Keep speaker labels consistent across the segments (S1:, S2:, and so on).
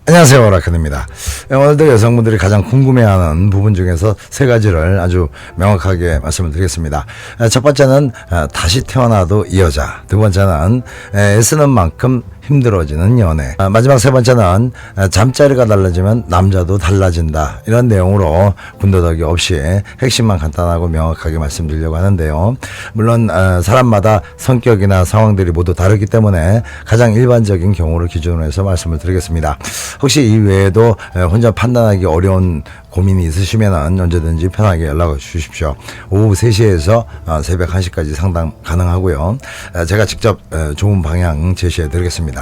S1: 안녕하세요, 라칸입니다. 오늘도 여성분들이 가장 궁금해하는 부분 중에서 세 가지를 아주 명확하게 말씀을 드리겠습니다. 첫 번째는 다시 태어나도 이 여자, 두 번째는 애쓰는 만큼 힘들어지는 연애, 마지막 세 번째는 잠자리가 달라지면 남자도 달라진다, 이런 내용으로 군더더기 없이 핵심만 간단하고 명확하게 말씀드리려고 하는데요. 물론 사람마다 성격이나 상황들이 모두 다르기 때문에 가장 일반적인 경우를 기준으로 해서 말씀을 드리겠습니다. 혹시 이 외에도 혼자 판단하기 어려운 고민이 있으시면 언제든지 편하게 연락을 주십시오. 오후 3시에서 새벽 1시까지 상담 가능하고요. 제가 직접 좋은 방향 제시해 드리겠습니다.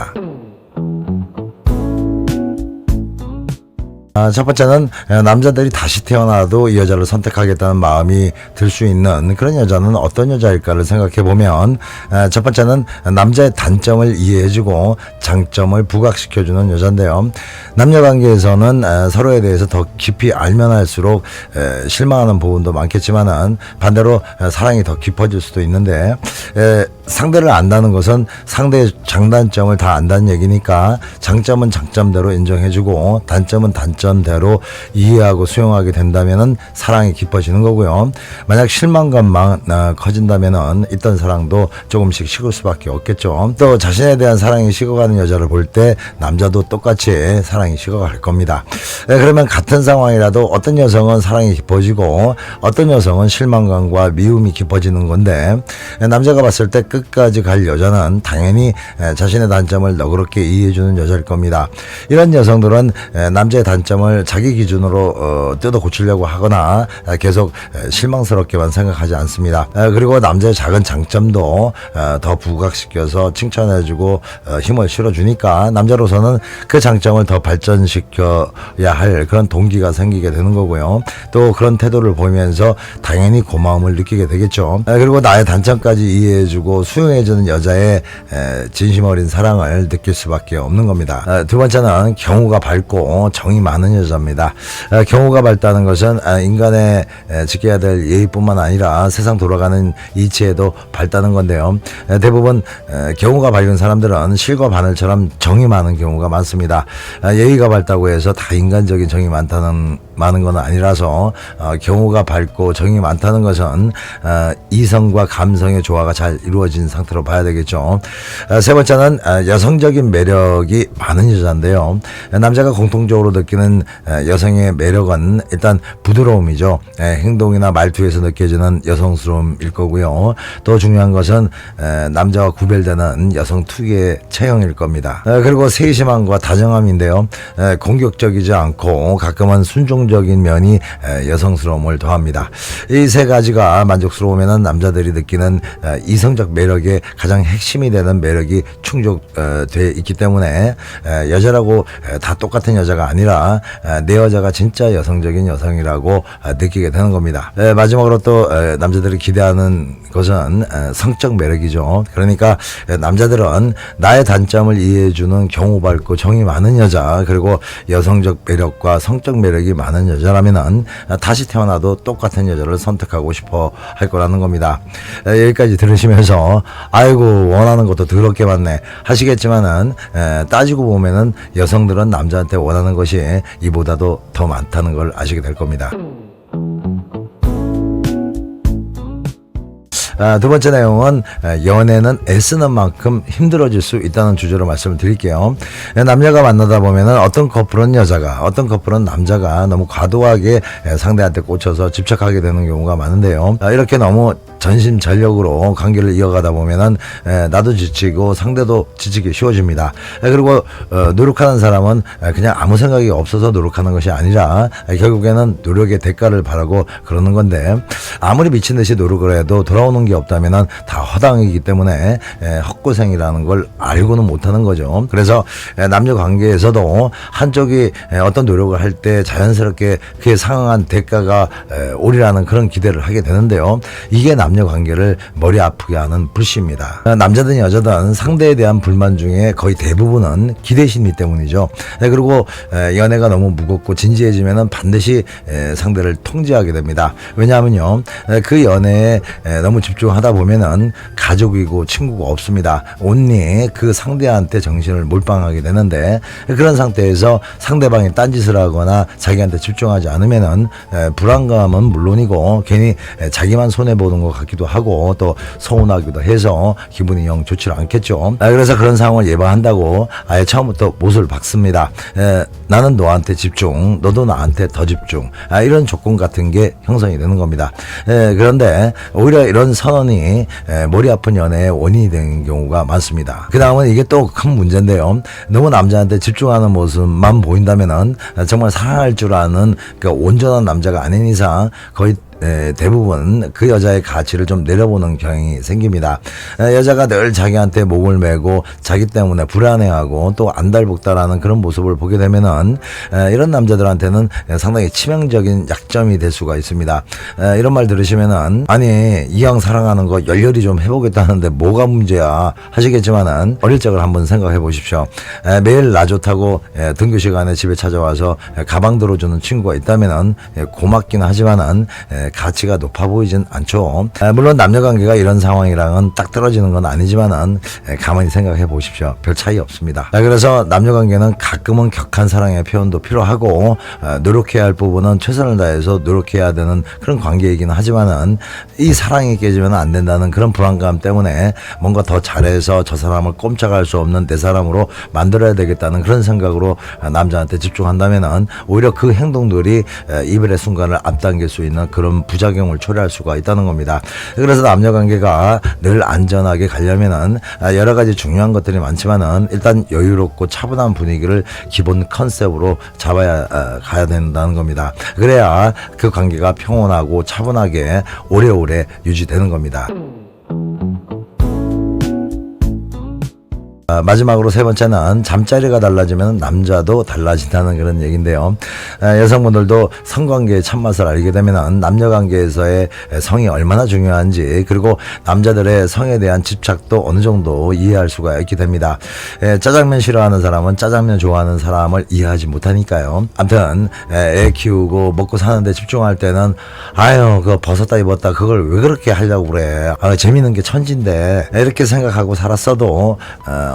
S1: 첫 번째는 남자들이 다시 태어나도 이 여자를 선택하겠다는 마음이 들 수 있는 그런 여자는 어떤 여자일까를 생각해 보면, 첫 번째는 남자의 단점을 이해해주고 장점을 부각시켜주는 여자인데요. 남녀관계에서는 서로에 대해서 더 깊이 알면 알수록 실망하는 부분도 많겠지만은 반대로 사랑이 더 깊어질 수도 있는데, 상대를 안다는 것은 상대의 장단점을 다 안다는 얘기니까 장점은 장점대로 인정해주고 단점은 단점대로 이해하고 수용하게 된다면은 사랑이 깊어지는 거고요. 만약 실망감만 커진다면은 있던 사랑도 조금씩 식을 수밖에 없겠죠. 또 자신에 대한 사랑이 식어가는 여자를 볼 때 남자도 똑같이 사랑이 식어갈 겁니다. 그러면 같은 상황이라도 어떤 여성은 사랑이 깊어지고 어떤 여성은 실망감과 미움이 깊어지는 건데, 남자가 봤을 때 끝까지 갈 여자는 당연히 자신의 단점을 너그럽게 이해해주는 여자일 겁니다. 이런 여성들은 남자의 단점을 자기 기준으로 뜯어 고치려고 하거나 계속 실망스럽게만 생각하지 않습니다. 그리고 남자의 작은 장점도 더 부각시켜서 칭찬해주고 힘을 실어주니까 남자로서는 그 장점을 더 발전시켜야 할 그런 동기가 생기게 되는 거고요. 또 그런 태도를 보이면서 당연히 고마움을 느끼게 되겠죠. 그리고 나의 단점까지 이해해주고 수용해주는 여자의 진심 어린 사랑을 느낄 수밖에 없는 겁니다. 두 번째는 경우가 밝고 정이 많은 여자입니다. 경우가 밝다는 것은 인간의 지켜야 될 예의뿐만 아니라 세상 돌아가는 이치에도 밝다는 건데요. 대부분 경우가 밝은 사람들은 실과 바늘처럼 정이 많은 경우가 많습니다. 예의가 밝다고 해서 다 인간적인 정이 많은 건 아니라서 경우가 밝고 정이 많다는 것은 이성과 감성의 조화가 잘 이루어진 상태로 봐야 되겠죠. 세 번째는 여성적인 매력이 많은 여자인데요. 남자가 공통적으로 느끼는 여성의 매력은 일단 부드러움이죠. 행동이나 말투에서 느껴지는 여성스러움일 거고요. 더 중요한 것은 남자와 구별되는 여성 특유의 체형일 겁니다. 그리고 세심함과 다정함인데요. 공격적이지 않고 가끔은 순종적인 면이 여성스러움을 더합니다. 이 세 가지가 만족스러우면 남자들이 느끼는 이성적 매력의 가장 핵심이 되는 매력이 충족되어 있기 때문에 여자라고 다 똑같은 여자가 아니라 내 여자가 진짜 여성적인 여성이라고 느끼게 되는 겁니다. 마지막으로 또 남자들이 기대하는 것은 성적 매력이죠. 그러니까 남자들은 나의 단점을 이해해주는 경우 밝고 정이 많은 여자, 그리고 여성적 매력과 성적 매력이 많은 여자라면 다시 태어나도 똑같은 여자를 선택하고 싶어 할 거라는 겁니다. 여기까지 들으시면서 아이고 원하는 것도 더럽게 많네 하시겠지만은, 따지고 보면은 여성들은 남자한테 원하는 것이 이보다도 더 많다는 걸 아시게 될 겁니다. 두 번째 내용은 연애는 애쓰는 만큼 힘들어질 수 있다는 주제로 말씀을 드릴게요. 남녀가 만나다 보면은 어떤 커플은 여자가, 어떤 커플은 남자가 너무 과도하게 상대한테 꽂혀서 집착하게 되는 경우가 많은데요. 이렇게 너무 전심전력으로 관계를 이어가다 보면은 나도 지치고 상대도 지치기 쉬워집니다. 그리고 노력하는 사람은 그냥 아무 생각이 없어서 노력하는 것이 아니라 결국에는 노력의 대가를 바라고 그러는 건데, 아무리 미친 듯이 노력을 해도 돌아오는 게 없다면은 다 허당이기 때문에 헛고생이라는 걸 알고는 못하는 거죠. 그래서 남녀 관계에서도 한쪽이 어떤 노력을 할 때 자연스럽게 그에 상응한 대가가 오리라는 그런 기대를 하게 되는데요. 이게 남녀 관계를 머리 아프게 하는 불씨입니다. 남자든 여자든 상대에 대한 불만 중에 거의 대부분은 기대 심리 때문이죠. 그리고 연애가 너무 무겁고 진지해지면은 반드시 상대를 통제하게 됩니다. 왜냐하면요, 그 연애에 너무 집중하다 보면은 가족이고 친구가 없습니다. 온리 그 상대한테 정신을 몰빵하게 되는데, 그런 상태에서 상대방이 딴짓을 하거나 자기한테 집중하지 않으면은 불안감은 물론이고 괜히 자기만 손해보는 것 같기도 하고 또 서운하기도 해서 기분이 영 좋지 않겠죠. 그래서 그런 상황을 예방한다고 아예 처음부터 못을 박습니다. 나는 너한테 집중, 너도 나한테 더 집중, 이런 조건 같은 게 형성이 되는 겁니다. 그런데 오히려 이런 선언이 머리 아픈 연애의 원인이 되는 경우가 많습니다. 그 다음은 이게 또 큰 문제인데요. 너무 남자한테 집중하는 모습만 보인다면은 정말 사랑할 줄 아는 그 온전한 남자가 아닌 이상 거의 대부분 그 여자의 가치를 좀 내려보는 경향이 생깁니다. 여자가 늘 자기한테 목을 메고 자기 때문에 불안해하고 또 안달복달하는 그런 모습을 보게 되면은 이런 남자들한테는 상당히 치명적인 약점이 될 수가 있습니다. 이런 말 들으시면은 아니 이왕 사랑하는 거 열렬히 좀 해보겠다는데 뭐가 문제야 하시겠지만은 어릴 적을 한번 생각해 보십시오. 매일 나 좋다고 등교 시간에 집에 찾아와서 가방 들어주는 친구가 있다면은 고맙긴 하지만은 가치가 높아 보이진 않죠. 물론 남녀관계가 이런 상황이랑은 딱 떨어지는 건 아니지만은 가만히 생각해 보십시오. 별 차이 없습니다. 그래서 남녀관계는 가끔은 격한 사랑의 표현도 필요하고 노력해야 할 부분은 최선을 다해서 노력해야 되는 그런 관계이기는 하지만은 이 사랑이 깨지면 안 된다는 그런 불안감 때문에 뭔가 더 잘해서 저 사람을 꼼짝할 수 없는 내 사람으로 만들어야 되겠다는 그런 생각으로 남자한테 집중한다면은 오히려 그 행동들이 이별의 순간을 앞당길 수 있는 그런 부작용을 초래할 수가 있다는 겁니다. 그래서 남녀관계가 늘 안전하게 가려면은 여러 가지 중요한 것들이 많지만은 일단 여유롭고 차분한 분위기를 기본 컨셉으로 잡아야 가야 된다는 겁니다. 그래야 그 관계가 평온하고 차분하게 오래오래 유지되는 겁니다. 마지막으로 세 번째는 잠자리가 달라지면 남자도 달라진다는 그런 얘기인데요. 여성분들도 성관계의 참맛을 알게 되면 남녀관계에서의 성이 얼마나 중요한지, 그리고 남자들의 성에 대한 집착도 어느 정도 이해할 수가 있게 됩니다. 짜장면 싫어하는 사람은 짜장면 좋아하는 사람을 이해하지 못하니까요. 아무튼 애 키우고 먹고 사는데 집중할 때는 아유 그거 벗었다 입었다 그걸 왜 그렇게 하려고 그래, 재밌는 게 천진데 이렇게 생각하고 살았어도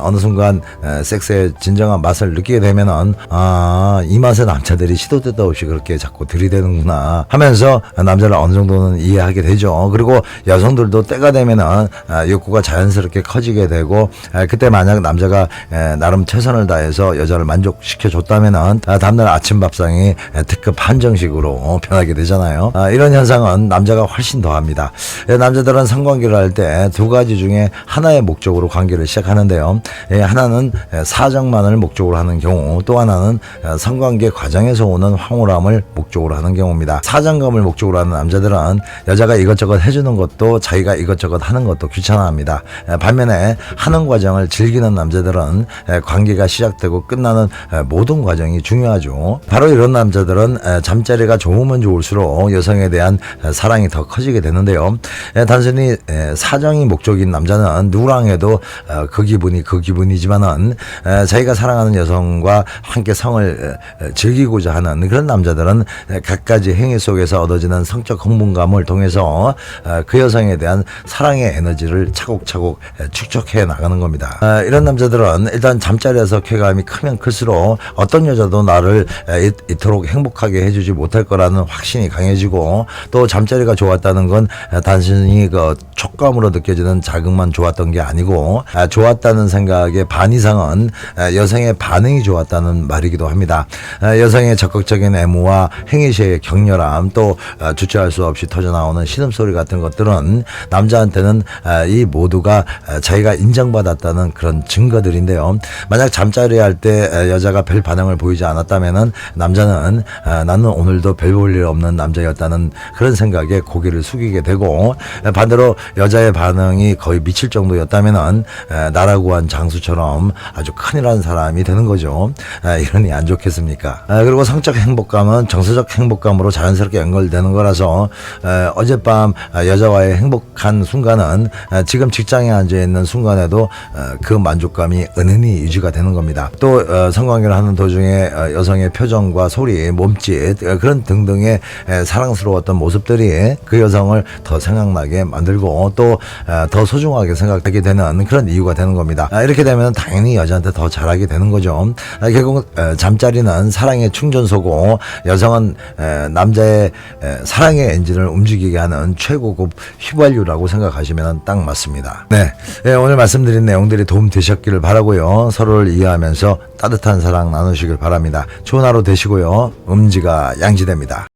S1: 어느 순간 섹스의 진정한 맛을 느끼게 되면은 이 맛에 남자들이 시도 때도 없이 그렇게 자꾸 들이대는구나 하면서 남자를 어느 정도는 이해하게 되죠. 그리고 여성들도 때가 되면은 욕구가 자연스럽게 커지게 되고, 그때 만약 남자가 나름 최선을 다해서 여자를 만족시켜 줬다면은 다음날 아침 밥상이 특급 한정식으로 변하게 되잖아요. 이런 현상은 남자가 훨씬 더합니다. 남자들은 성관계를 할 때 두 가지 중에 하나의 목적으로 관계를 시작하는데요. 하나는 사정만을 목적으로 하는 경우, 또 하나는 성관계 과정에서 오는 황홀함을 목적으로 하는 경우입니다. 사정감을 목적으로 하는 남자들은 여자가 이것저것 해주는 것도 자기가 이것저것 하는 것도 귀찮아합니다. 반면에 하는 과정을 즐기는 남자들은 관계가 시작되고 끝나는 모든 과정이 중요하죠. 바로 이런 남자들은 잠자리가 좋으면 좋을수록 여성에 대한 사랑이 더 커지게 되는데요. 단순히 사정이 목적인 남자는 누구랑 해도 그 기분이지만은 자기가 사랑하는 여성과 함께 성을 즐기고자 하는 그런 남자들은 갖가지 행위 속에서 얻어지는 성적 흥분감을 통해서 그 여성에 대한 사랑의 에너지를 차곡차곡 축적해 나가는 겁니다. 이런 남자들은 일단 잠자리에서 쾌감이 크면 클수록 어떤 여자도 나를 이토록 행복하게 해주지 못할 거라는 확신이 강해지고, 또 잠자리가 좋았다는 건 단순히 그 촉감으로 느껴지는 자극만 좋았던 게 아니고 좋았다는 생각의 반 이상은 여성의 반응이 좋았다는 말이기도 합니다. 여성의 적극적인 애무와 행위시의 격렬함, 또 주체할 수 없이 터져나오는 신음소리 같은 것들은 남자한테는 이 모두가 자기가 인정받았다는 그런 증거들인데요. 만약 잠자리 할 때 여자가 별 반응을 보이지 않았다면은 남자는 나는 오늘도 별 볼 일 없는 남자였다는 그런 생각에 고개를 숙이게 되고, 반대로 여자의 반응이 거의 미칠 정도였다면은 나라고 한 장수처럼 아주 큰일한 사람이 되는 거죠. 이러니 안 좋겠습니까? 그리고 성적 행복감은 정서적 행복감으로 자연스럽게 연결되는 거라서 어젯밤 여자와의 행복한 순간은 지금 직장에 앉아있는 순간에도 그 만족감이 은은히 유지가 되는 겁니다. 또 성관계를 하는 도중에 여성의 표정과 소리, 몸짓 그런 등등의 사랑스러웠던 모습들이 그 여성을 더 생각나게 만들고 또 더 소중하게 생각하게 되는 그런 이유가 되는 겁니다. 이렇게 되면 당연히 여자한테 더 잘하게 되는 거죠. 결국 잠자리는 사랑의 충전소고 여성은 남자의 사랑의 엔진을 움직이게 하는 최고급 휘발유라고 생각하시면 딱 맞습니다. 네, 오늘 말씀드린 내용들이 도움 되셨기를 바라고요. 서로를 이해하면서 따뜻한 사랑 나누시길 바랍니다. 좋은 하루 되시고요. 음지가 양지됩니다.